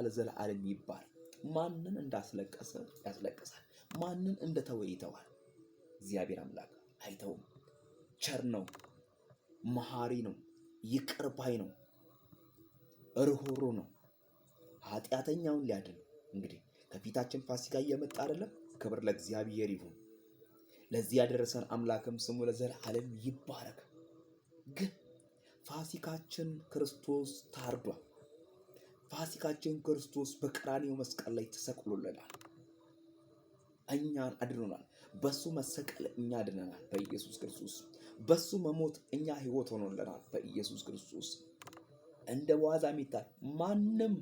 ለዘላለም ይባል። ማንን እንዳስለቀሰ ያስለቅሳል፣ ማንን እንደተወ ይተዋል። እግዚአብሔር አምላክ አይተውም። ቸር ነው፣ መሐሪ ነው፣ ይቅር ባይ ነው፣ ርኅሩህ ነው። ኃጢአተኛውን ሊያድን እንግዲህ ከፊታችን ፋሲካ እየመጣ አይደለም? ክብር ለእግዚአብሔር ይሁን። ለዚህ ያደረሰን አምላክም ስሙ ለዘላለም ይባረክ። ግን ፋሲካችን ክርስቶስ ታርዷል። ፋሲካችን ክርስቶስ በቀራንዮ መስቀል ላይ ተሰቅሎልናል። እኛን አድኖናል። በሱ መሰቀል እኛ ድነናል በኢየሱስ ክርስቶስ። በሱ መሞት እኛ ሕይወት ሆኖልናል በኢየሱስ ክርስቶስ። እንደ ዋዛ የሚታይ ማንም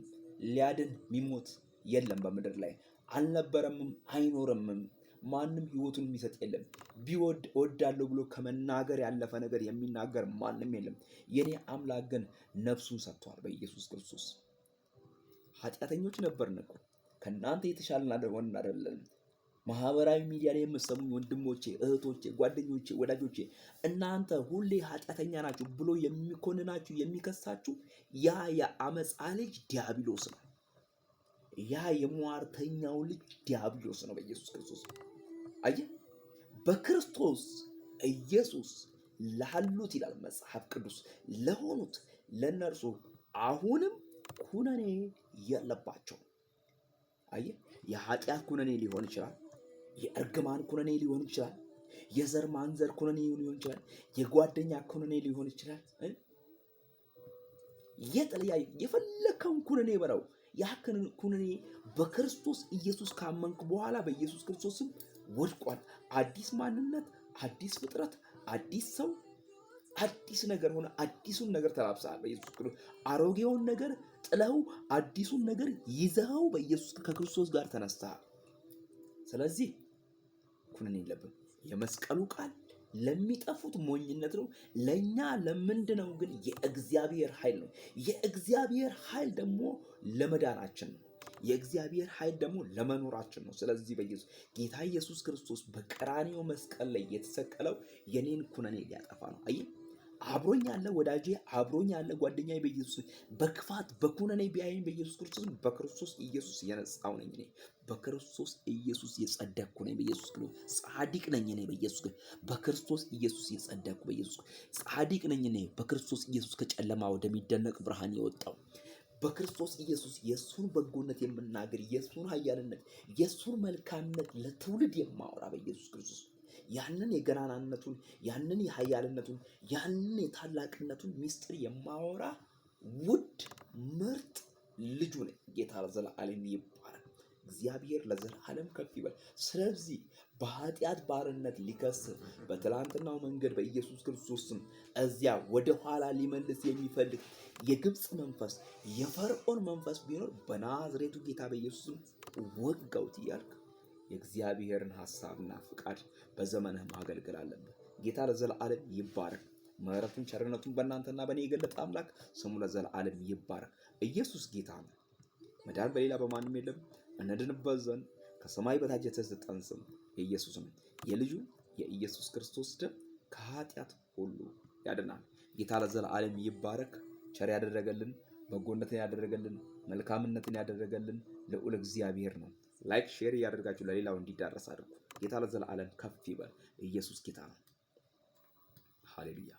ሊያድን የሚሞት የለም በምድር ላይ አልነበረምም፣ አይኖርምም። ማንም ሕይወቱን የሚሰጥ የለም። ቢወድ እወዳለሁ ብሎ ከመናገር ያለፈ ነገር የሚናገር ማንም የለም። የኔ አምላክ ግን ነፍሱን ሰጥቷል በኢየሱስ ክርስቶስ። ኃጢአተኞች ነበርን እኮ ከእናንተ የተሻለን አይደለንም። ማህበራዊ ሚዲያ ላይ የምትሰሙኝ ወንድሞቼ፣ እህቶቼ፣ ጓደኞቼ፣ ወዳጆቼ እናንተ ሁሌ ኃጢአተኛ ናችሁ ብሎ የሚኮንናችሁ የሚከሳችሁ ያ የአመፃ ልጅ ዲያብሎስ ነው። ያ የሟርተኛው ልጅ ዲያብሎስ ነው በኢየሱስ ክርስቶስ። አየህ፣ በክርስቶስ ኢየሱስ ላሉት ይላል መጽሐፍ ቅዱስ፣ ለሆኑት ለነርሱ አሁንም ኩነኔ የለባቸውም። አየህ፣ የኃጢአት ኩነኔ ሊሆን ይችላል፣ የእርግማን ኩነኔ ሊሆን ይችላል፣ የዘር ማንዘር ኩነኔ ሊሆን ይችላል፣ የጓደኛ ኩነኔ ሊሆን ይችላል። የተለያየ የፈለከውን ኩነኔ በለው። ያ ኩነኔ በክርስቶስ ኢየሱስ ካመንክ በኋላ በኢየሱስ ክርስቶስም ወድቋል። አዲስ ማንነት፣ አዲስ ፍጥረት፣ አዲስ ሰው፣ አዲስ ነገር ሆነ። አዲሱን ነገር ተላብሰሃል በኢየሱስ ክርስቶስ። አሮጌውን ነገር ጥለው አዲሱን ነገር ይዘኸው በኢየሱስ ከክርስቶስ ጋር ተነስተሃል። ስለዚህ ኩነኔ የለብም። የመስቀሉ ቃል ለሚጠፉት ሞኝነት ነው፣ ለኛ ለምንድነው ግን የእግዚአብሔር ኃይል ነው። የእግዚአብሔር ኃይል ደግሞ ለመዳናችን ነው። የእግዚአብሔር ኃይል ደግሞ ለመኖራችን ነው። ስለዚህ በኢየሱስ ጌታ ኢየሱስ ክርስቶስ በቀራንዮ መስቀል ላይ የተሰቀለው የኔን ኩነኔ ሊያጠፋ ነው። አይ አብሮኝ ያለ ወዳጄ፣ አብሮኝ ያለ ጓደኛዬ በኢየሱስ በክፋት በኩነኔ ቢያየኝ በኢየሱስ ክርስቶስ በክርስቶስ ኢየሱስ የነጻው ነኝ እኔ። በክርስቶስ ኢየሱስ የጸደቅኩ ነኝ በኢየሱስ ክርስቶስ። ጻድቅ ነኝ እኔ በኢየሱስ በክርስቶስ ኢየሱስ የጸደቅኩ በኢየሱስ ጻድቅ ነኝ እኔ በክርስቶስ ኢየሱስ ከጨለማ ወደሚደነቅ ብርሃን የወጣው በክርስቶስ ኢየሱስ የሱን በጎነት የምናገር፣ የሱን ኃያልነት፣ የሱን መልካምነት ለትውልድ የማወራ በኢየሱስ ክርስቶስ ያንን የገናናነቱን፣ ያንን የኃያልነቱን፣ ያንን የታላቅነቱን ሚስጥር የማወራ ውድ ምርጥ ልጁ ነኝ። ጌታ ለዘላለም ይባረክ። እግዚአብሔር ለዘላለም ከፍ ይበል። ስለዚህ በኃጢአት ባርነት ሊከስ በትላንትናው መንገድ በኢየሱስ ክርስቶስም እዚያ ወደ ኋላ ሊመልስ የሚፈልግ የግብፅ መንፈስ፣ የፈርዖን መንፈስ ቢኖር በናዝሬቱ ጌታ በኢየሱስም ወጋውት እያልክ የእግዚአብሔርን ሐሳብና ፍቃድ በዘመንህ ማገልገል አለብህ። ጌታ ለዘላለም ይባረክ። ምሕረቱን ቸርነቱን በእናንተና በእኔ የገለጠ አምላክ ስሙ ለዘላለም ይባረክ። ኢየሱስ ጌታ ነው። መዳን በሌላ በማንም የለም። እንድንበት ዘንድ ከሰማይ በታች የተሰጠን ስም የኢየሱስ ነው። የልጁ የኢየሱስ ክርስቶስ ደም ከኃጢአት ሁሉ ያድናል። ጌታ ለዘላለም ይባረክ። ቸር ያደረገልን፣ በጎነትን ያደረገልን፣ መልካምነትን ያደረገልን ልዑል እግዚአብሔር ነው። ላይክ ሼር እያደረጋችሁ ለሌላው እንዲዳረስ አድርጉ። ጌታ ለዘላለም ከፍ ይበል። ኢየሱስ ጌታ ነው። ሃሌሉያ።